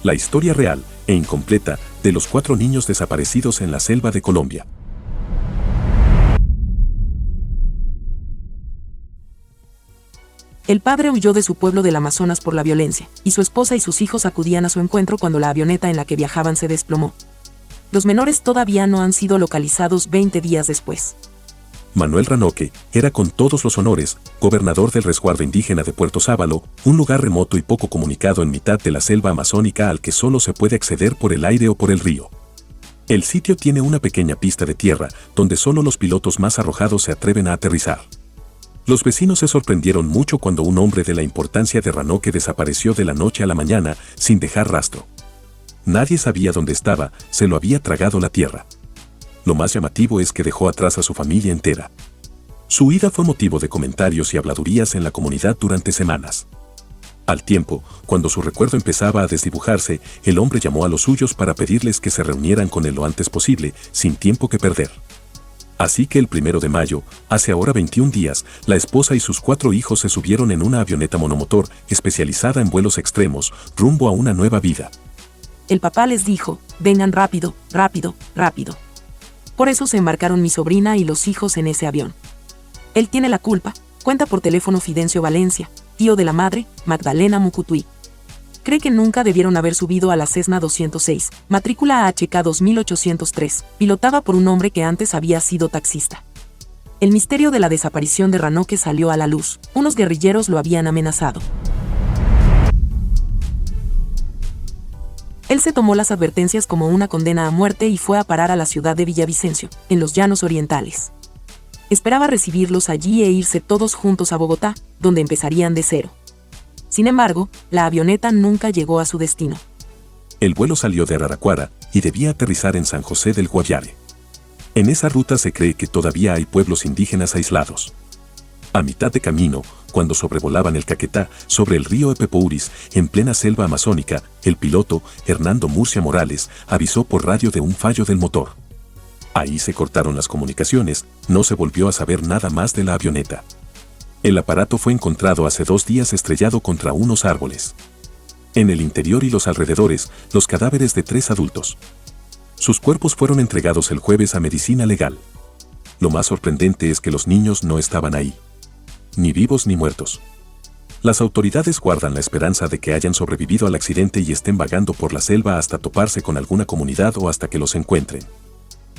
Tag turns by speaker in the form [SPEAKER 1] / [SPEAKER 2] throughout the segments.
[SPEAKER 1] La historia real e incompleta de los 4 niños desaparecidos en la selva de Colombia.
[SPEAKER 2] El padre huyó de su pueblo del Amazonas por la violencia, y su esposa y sus hijos acudían a su encuentro cuando la avioneta en la que viajaban se desplomó. Los menores todavía no han sido localizados 20 días después.
[SPEAKER 1] Manuel Ranoque era con todos los honores gobernador del resguardo indígena de Puerto Sábalo, un lugar remoto y poco comunicado en mitad de la selva amazónica al que solo se puede acceder por el aire o por el río. El sitio tiene una pequeña pista de tierra donde solo los pilotos más arrojados se atreven a aterrizar. Los vecinos se sorprendieron mucho cuando un hombre de la importancia de Ranoque desapareció de la noche a la mañana sin dejar rastro. Nadie sabía dónde estaba, se lo había tragado la tierra. Lo más llamativo es que dejó atrás a su familia entera. Su huida fue motivo de comentarios y habladurías en la comunidad durante semanas. Al tiempo, cuando su recuerdo empezaba a desdibujarse, el hombre llamó a los suyos para pedirles que se reunieran con él lo antes posible, sin tiempo que perder. Así que el 1 de mayo, hace ahora 21 días, la esposa y sus 4 hijos se subieron en una avioneta monomotor especializada en vuelos extremos, rumbo a una nueva vida.
[SPEAKER 2] El papá les dijo, vengan rápido, rápido, rápido. Por eso se embarcaron mi sobrina y los hijos en ese avión. Él tiene la culpa, cuenta por teléfono Fidencio Valencia, tío de la madre, Magdalena Mucutuí. Cree que nunca debieron haber subido a la Cessna 206, matrícula HK 2803, pilotada por un hombre que antes había sido taxista. El misterio de la desaparición de Ranoque salió a la luz. Unos guerrilleros lo habían amenazado. Él se tomó las advertencias como una condena a muerte y fue a parar a la ciudad de Villavicencio, en los Llanos Orientales. Esperaba recibirlos allí e irse todos juntos a Bogotá, donde empezarían de cero. Sin embargo, la avioneta nunca llegó a su destino.
[SPEAKER 1] El vuelo salió de Araraquara y debía aterrizar en San José del Guaviare. En esa ruta se cree que todavía hay pueblos indígenas aislados. A mitad de camino, cuando sobrevolaban el Caquetá sobre el río Epepouris, en plena selva amazónica, el piloto, Hernando Murcia Morales, avisó por radio de un fallo del motor. Ahí se cortaron las comunicaciones, no se volvió a saber nada más de la avioneta. El aparato fue encontrado hace 2 días estrellado contra unos árboles. En el interior y los alrededores, los cadáveres de 3 adultos. Sus cuerpos fueron entregados el jueves a medicina legal. Lo más sorprendente es que los niños no estaban ahí. Ni vivos ni muertos. Las autoridades guardan la esperanza de que hayan sobrevivido al accidente y estén vagando por la selva hasta toparse con alguna comunidad o hasta que los encuentren.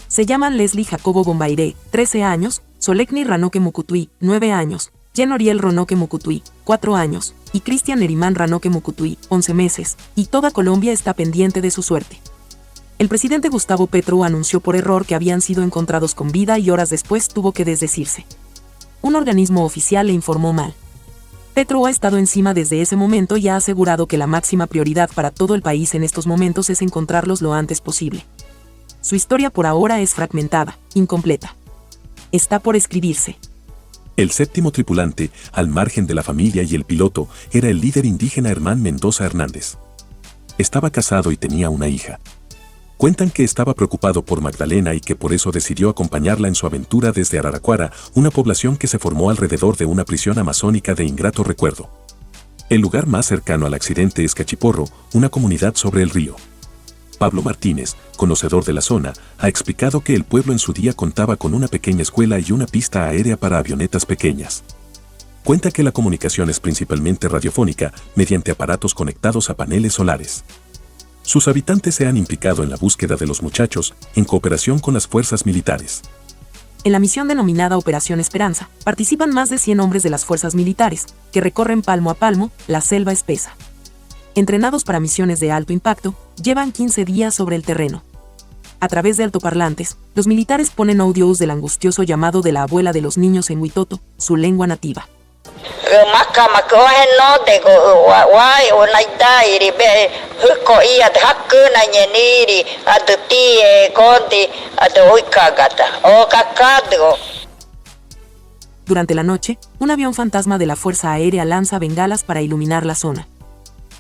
[SPEAKER 2] Se llaman Leslie Jacobo Bombairé, 13 años, Solecni Ranoque Mucutuí, 9 años, Jen Oriel Ranoque Mucutuí, 4 años, y Cristian Nerimán Ranoque Mucutuí, 11 meses, y toda Colombia está pendiente de su suerte. El presidente Gustavo Petro anunció por error que habían sido encontrados con vida y horas después tuvo que desdecirse. Un organismo oficial le informó mal. Petro ha estado encima desde ese momento y ha asegurado que la máxima prioridad para todo el país en estos momentos es encontrarlos lo antes posible. Su historia por ahora es fragmentada, incompleta. Está por escribirse.
[SPEAKER 1] El 7º tripulante, al margen de la familia y el piloto, era el líder indígena Hermán Mendoza Hernández. Estaba casado y tenía una hija. Cuentan que estaba preocupado por Magdalena y que por eso decidió acompañarla en su aventura desde Araraquara, una población que se formó alrededor de una prisión amazónica de ingrato recuerdo. El lugar más cercano al accidente es Cachiporro, una comunidad sobre el río. Pablo Martínez, conocedor de la zona, ha explicado que el pueblo en su día contaba con una pequeña escuela y una pista aérea para avionetas pequeñas. Cuenta que la comunicación es principalmente radiofónica, mediante aparatos conectados a paneles solares. Sus habitantes se han implicado en la búsqueda de los muchachos, en cooperación con las fuerzas militares.
[SPEAKER 2] En la misión denominada Operación Esperanza, participan más de 100 hombres de las fuerzas militares, que recorren palmo a palmo la selva espesa. Entrenados para misiones de alto impacto, llevan 15 días sobre el terreno. A través de altoparlantes, los militares ponen audios del angustioso llamado de la abuela de los niños en Huitoto, su lengua nativa. Durante la noche, un avión fantasma de la Fuerza Aérea lanza bengalas para iluminar la zona.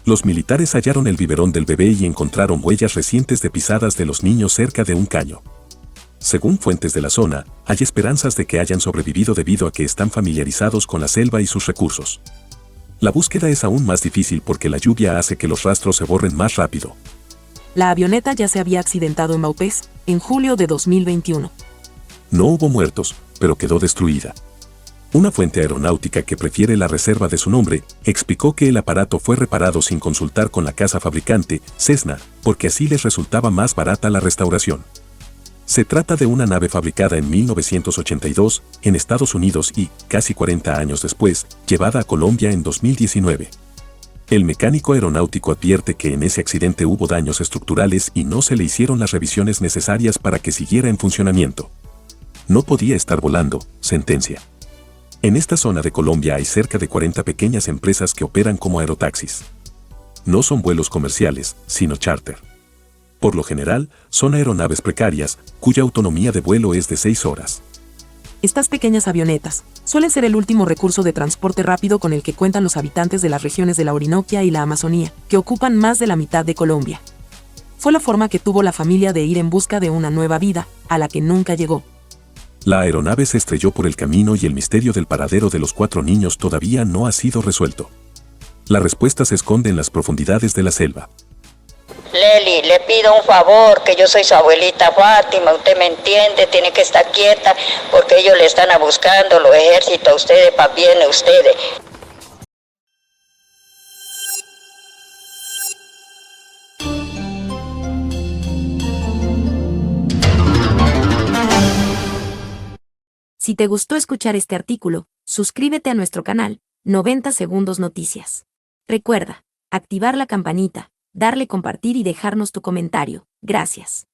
[SPEAKER 1] Los militares hallaron el biberón del bebé y encontraron huellas recientes de pisadas de los niños cerca de un caño. Según fuentes de la zona, hay esperanzas de que hayan sobrevivido debido a que están familiarizados con la selva y sus recursos. La búsqueda es aún más difícil porque la lluvia hace que los rastros se borren más rápido.
[SPEAKER 2] La avioneta ya se había accidentado en Vaupés, en julio de 2021.
[SPEAKER 1] No hubo muertos, pero quedó destruida. Una fuente aeronáutica que prefiere la reserva de su nombre explicó que el aparato fue reparado sin consultar con la casa fabricante, Cessna, porque así les resultaba más barata la restauración. Se trata de una nave fabricada en 1982 en Estados Unidos y, casi 40 años después, llevada a Colombia en 2019. El mecánico aeronáutico advierte que en ese accidente hubo daños estructurales y no se le hicieron las revisiones necesarias para que siguiera en funcionamiento. No podía estar volando, sentencia. En esta zona de Colombia hay cerca de 40 pequeñas empresas que operan como aerotaxis. No son vuelos comerciales, sino charter. Por lo general, son aeronaves precarias, cuya autonomía de vuelo es de 6 horas.
[SPEAKER 2] Estas pequeñas avionetas suelen ser el último recurso de transporte rápido con el que cuentan los habitantes de las regiones de la Orinoquia y la Amazonía, que ocupan más de la mitad de Colombia. Fue la forma que tuvo la familia de ir en busca de una nueva vida, a la que nunca llegó.
[SPEAKER 1] La aeronave se estrelló por el camino y el misterio del paradero de los 4 niños todavía no ha sido resuelto. La respuesta se esconde en las profundidades de la selva.
[SPEAKER 3] Leli, le pido un favor, que yo soy su abuelita Fátima, usted me entiende, tiene que estar quieta, porque ellos le están buscando los ejércitos a ustedes, para bien a ustedes.
[SPEAKER 4] Si te gustó escuchar este artículo, suscríbete a nuestro canal, 90 Segundos Noticias. Recuerda, activar la campanita, darle compartir y dejarnos tu comentario. Gracias.